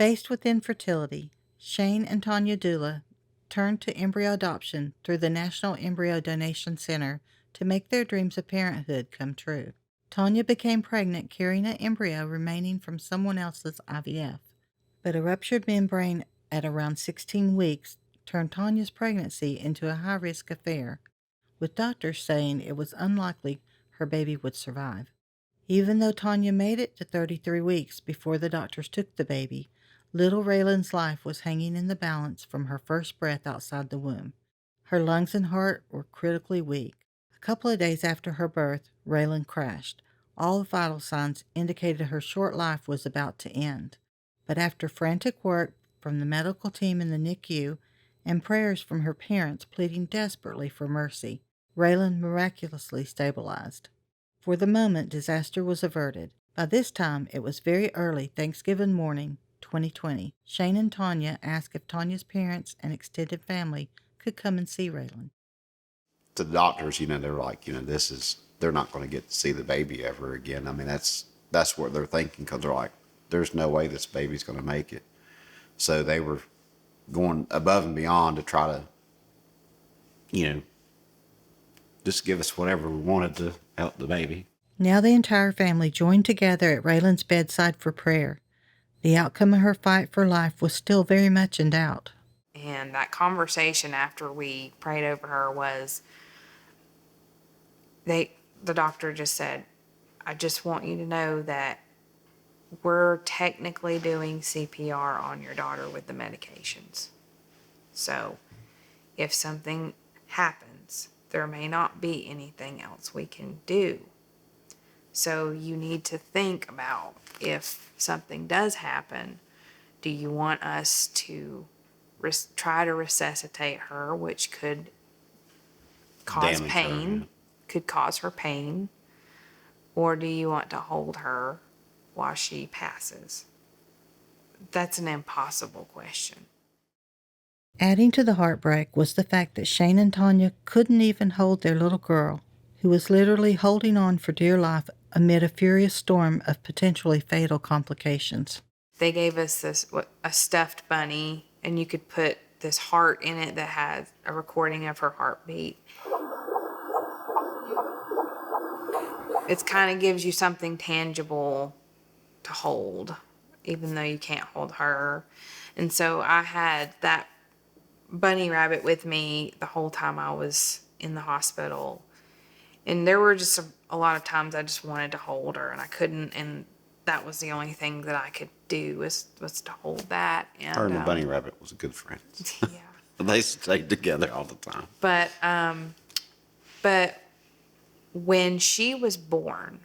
Faced with infertility, Shane and Tanya Dula turned to embryo adoption through the National Embryo Donation Center to make their dreams of parenthood come true. Tanya became pregnant carrying an embryo remaining from someone else's IVF, but a ruptured membrane at around 16 weeks turned Tanya's pregnancy into a high-risk affair, with doctors saying it was unlikely her baby would survive. Even though Tanya made it to 33 weeks before the doctors took the baby, little Raylen's life was hanging in the balance from her first breath outside the womb. Her lungs and heart were critically weak. A couple of days after her birth, Raylen crashed. All vital signs indicated her short life was about to end. But after frantic work from the medical team in the NICU and prayers from her parents pleading desperately for mercy, Raylen miraculously stabilized. For the moment, disaster was averted. By this time, it was very early Thanksgiving morning, 2020. Shane and Tanya asked if Tanya's parents and extended family could come and see Raylen. The doctors, they're like, they're not going to get to see the baby ever again. I mean, that's what they're thinking, because they're like, there's no way this baby's going to make it. So they were going above and beyond to try to, just give us whatever we wanted to help the baby. Now the entire family joined together at Raylen's bedside for prayer. The outcome of her fight for life was still very much in doubt. And that conversation after we prayed over her was, the doctor just said, I just want you to know that we're technically doing CPR on your daughter with the medications. So if something happens, there may not be anything else we can do. So you need to think about, if something does happen, do you want us to try to resuscitate her, which could cause Damage pain, her. could cause her pain, or do you want to hold her while she passes? That's an impossible question. Adding to the heartbreak was the fact that Shane and Tanya couldn't even hold their little girl, who was literally holding on for dear life amid a furious storm of potentially fatal complications. They gave us a stuffed bunny, and you could put this heart in it that had a recording of her heartbeat. It kind of gives you something tangible to hold, even though you can't hold her. And so I had that bunny rabbit with me the whole time I was in the hospital. And there were just a lot of times I just wanted to hold her, and I couldn't, and that was the only thing that I could do was to hold that. And Her and the bunny rabbit was good friends. Yeah. They stayed together all the time. But when she was born,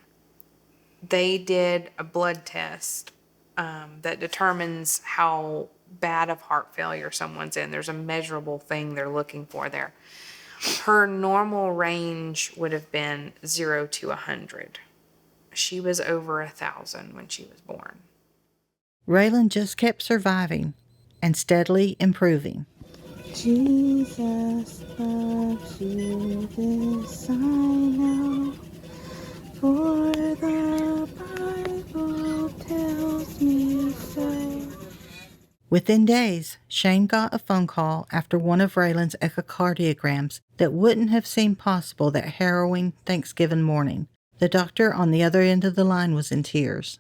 they did a blood test that determines how bad of heart failure someone's in. There's a measurable thing they're looking for there. Her normal range would have been 0 to 100. She was over 1,000 when she was born. Raylen just kept surviving and steadily improving. Jesus loves you, this I know, for the Bible tells me so. Within days, Shane got a phone call after one of Raylen's echocardiograms that wouldn't have seemed possible that harrowing Thanksgiving morning. The doctor on the other end of the line was in tears.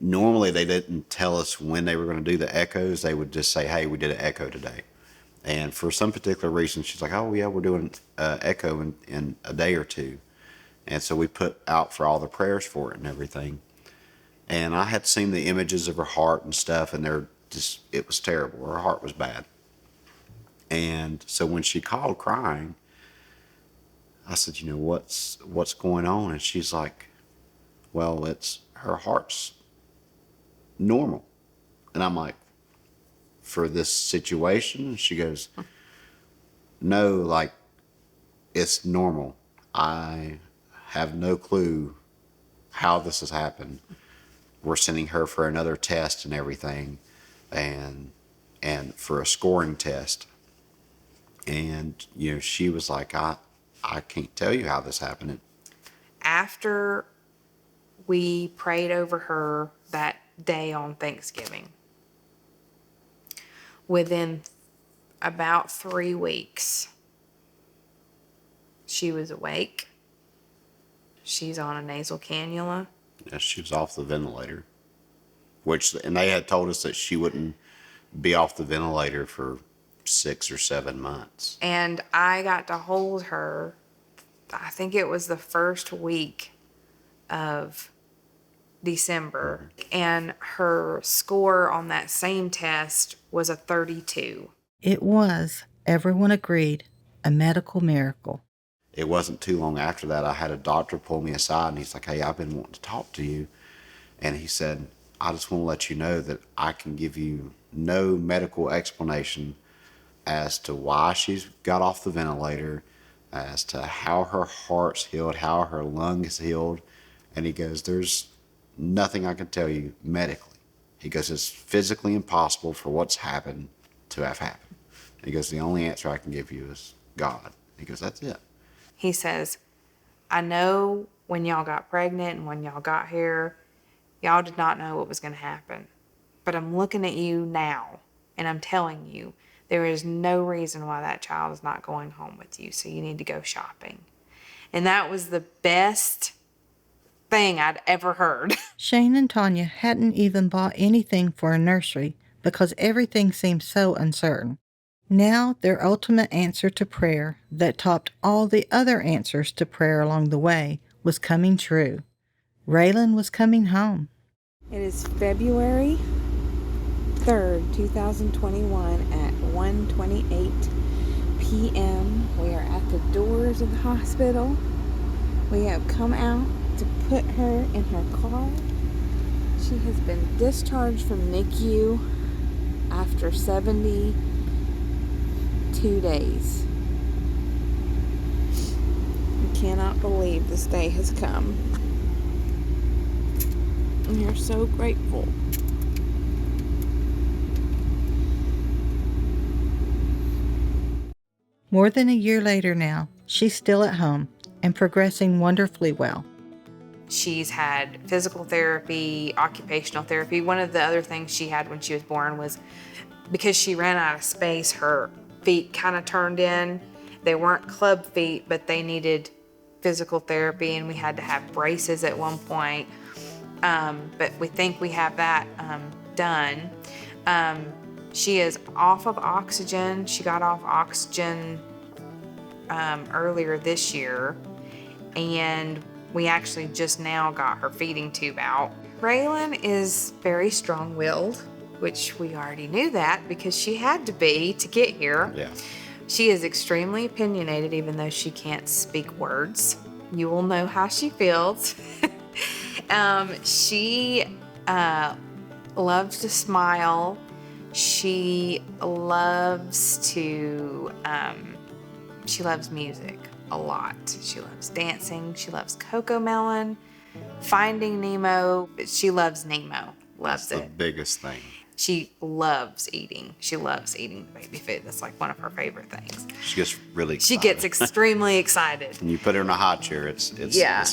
Normally they didn't tell us when they were going to do the echoes. They would just say, hey, we did an echo today. And for some particular reason, she's like, oh, yeah, we're doing an echo in a day or two. And so we put out for all the prayers for it and everything. And I had seen the images of her heart and stuff, and it was terrible. Her heart was bad. And so when she called crying, I said, what's going on? And she's like, well, her heart's normal. And I'm like, for this situation? And she goes, no, like, it's normal. I have no clue how this has happened. We're sending her for another test and everything, and for a scoring test. And, she was like, I can't tell you how this happened. After we prayed over her that day on Thanksgiving, Within about 3 weeks, she was awake. She's on a nasal cannula. Yeah, she was off the ventilator, and they had told us that she wouldn't be off the ventilator for 6 or 7 months. And I got to hold her, I think it was the first week of December. And her score on that same test was a 32. It was, everyone agreed, a medical miracle. It wasn't too long after that, I had a doctor pull me aside, and he's like, hey, I've been wanting to talk to you. And he said, I just want to let you know that I can give you no medical explanation as to why she's got off the ventilator, as to how her heart's healed, how her lung is healed. And he goes, there's nothing I can tell you medically. He goes, it's physically impossible for what's happened to have happened. He goes, the only answer I can give you is God. He goes, that's it. He says, I know when y'all got pregnant and when y'all got here, y'all did not know what was going to happen. But I'm looking at you now, and I'm telling you, there is no reason why that child is not going home with you, so you need to go shopping. And that was the best thing I'd ever heard. Shane and Tanya hadn't even bought anything for a nursery because everything seemed so uncertain. Now their ultimate answer to prayer that topped all the other answers to prayer along the way was coming true. Raylen was coming home. It is February 3rd, 2021 at 1:28 p.m. We are at the doors of the hospital. We have come out to put her in her car. She has been discharged from NICU after 72 days. I cannot believe this day has come. And we're so grateful. More than a year later now, she's still at home and progressing wonderfully well. She's had physical therapy, occupational therapy. One of the other things she had when she was born was because she ran out of space, her feet kind of turned in. They weren't club feet, but they needed physical therapy, and we had to have braces at one point. But we think we have that done. She is off of oxygen. She got off oxygen earlier this year, and we actually just now got her feeding tube out. Raylen is very strong-willed, which we already knew that because she had to be to get here. Yeah. She is extremely opinionated, even though she can't speak words. You will know how she feels. She loves to smile. She loves music a lot. She loves dancing. She loves Cocomelon, Finding Nemo. She loves Nemo. Loves That's it. the biggest thing. She loves eating. She loves eating the baby food. That's like one of her favorite things. She gets really excited. She gets extremely excited. When you put her in a hot chair, it's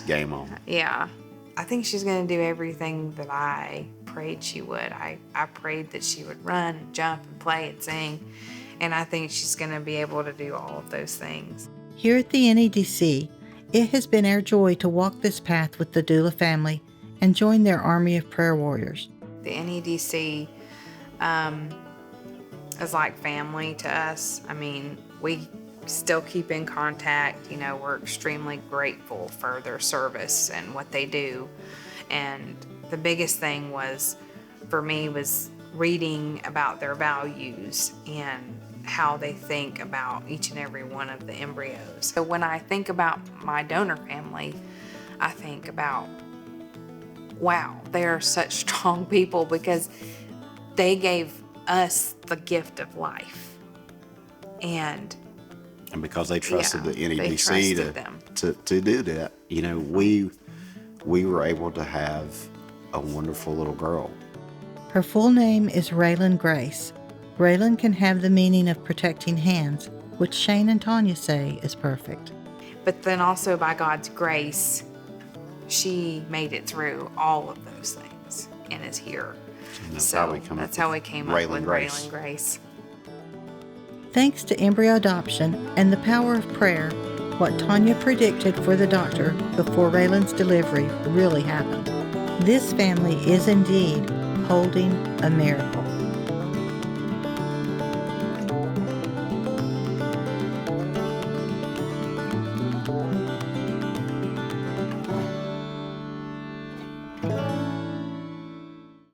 game on. Yeah. I think she's going to do everything that I prayed she would. I prayed that she would run and jump and play and sing. And I think she's going to be able to do all of those things. Here at the NEDC, it has been our joy to walk this path with the Dula family and join their army of prayer warriors. The NEDC is like family to us. I mean, we still keep in contact. You know, we're extremely grateful for their service and what they do. And the biggest thing for me was reading about their values and how they think about each and every one of the embryos. So when I think about my donor family, I think about, wow, they are such strong people because they gave us the gift of life. And because they trusted the they NEDC trusted them. to do that, you know, we were able to have a wonderful little girl. Her full name is Raylen Grace. Raylen can have the meaning of protecting hands, which Shane and Tanya say is perfect. But then also by God's grace, she made it through all of those things and is here. And that's So how we come that's up how we with came up Raylen with Grace. Raylen Grace. Thanks to embryo adoption and the power of prayer, what Tanya predicted for the doctor before Raylen's delivery really happened. This family is indeed holding a miracle.